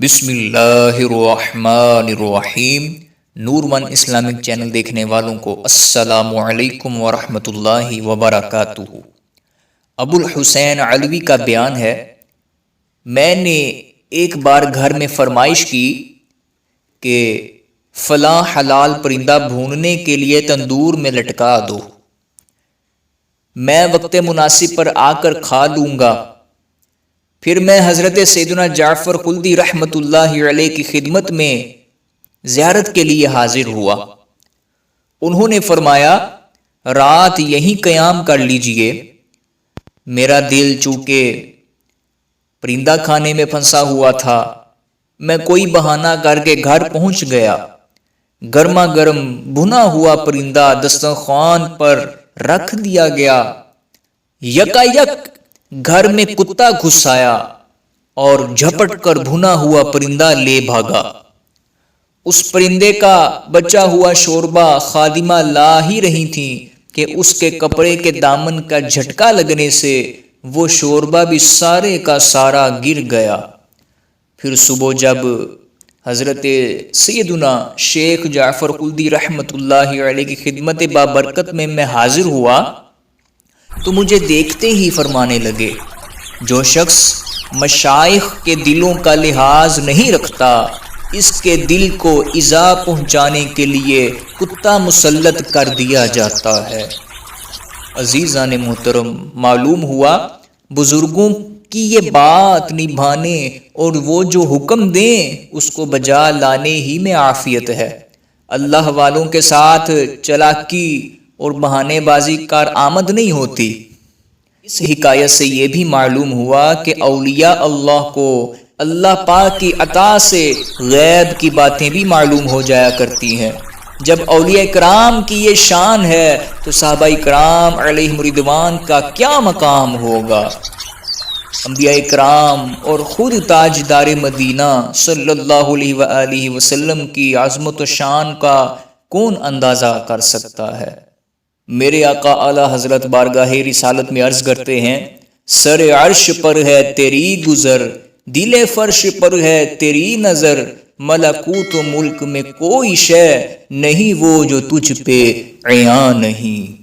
بسم اللہ الرحمن الرحیم۔ نور ون اسلامک چینل دیکھنے والوں کو السلام علیکم ورحمۃ اللہ وبرکاتہ۔ ابو الحسین علوی کا بیان ہے، میں نے ایک بار گھر میں فرمائش کی کہ فلاں حلال پرندہ بھوننے کے لیے تندور میں لٹکا دو، میں وقت مناسب پر آ کر کھا لوں گا۔ پھر میں حضرت سیدنا جعفر خلدی رحمۃ اللہ علیہ کی خدمت میں زیارت کے لیے حاضر ہوا۔ انہوں نے فرمایا، رات یہیں قیام کر لیجئے۔ میرا دل چونکہ پرندہ کھانے میں پھنسا ہوا تھا، میں کوئی بہانہ کر کے گھر پہنچ گیا۔ گرما گرم بھنا ہوا پرندہ دسترخوان پر رکھ دیا گیا۔ یکا یک گھر میں کتا گھس آیا اور جھپٹ کر بھنا ہوا پرندہ لے بھاگا۔ اس پرندے کا بچا ہوا شوربہ خادمہ لا ہی رہی تھی کہ اس کے کپڑے کے دامن کا جھٹکا لگنے سے وہ شوربہ بھی سارے کا سارا گر گیا۔ پھر صبح جب حضرت سیدنا شیخ جعفر خلدی رحمۃ اللہ علیہ کی خدمت بابرکت میں حاضر ہوا تو مجھے دیکھتے ہی فرمانے لگے، جو شخص مشائخ کے دلوں کا لحاظ نہیں رکھتا، اس کے دل کو ایذا پہنچانے کے لیے کتا مسلط کر دیا جاتا ہے۔ عزیزان محترم، معلوم ہوا بزرگوں کی یہ بات نبھانے اور وہ جو حکم دیں اس کو بجا لانے ہی میں عافیت ہے۔ اللہ والوں کے ساتھ چالاکی اور بہانے بازی کارآمد نہیں ہوتی۔ اس حکایت سے یہ بھی معلوم ہوا کہ اولیاء اللہ کو اللہ پاک کی عطا سے غیب کی باتیں بھی معلوم ہو جایا کرتی ہیں۔ جب اولیاء کرام کی یہ شان ہے تو صحابہ کرام علیہم رضوان کا کیا مقام ہوگا۔ انبیاء کرام اور خود تاجدار مدینہ صلی اللہ علیہ وآلہ وسلم کی عظمت و شان کا کون اندازہ کر سکتا ہے۔ میرے آقا اعلی حضرت بارگاہ رسالت میں عرض کرتے ہیں، سر عرش پر ہے تیری گزر، دل فرش پر ہے تیری نظر، ملکوت و ملک میں کوئی شے نہیں وہ جو تجھ پہ عیاں نہیں۔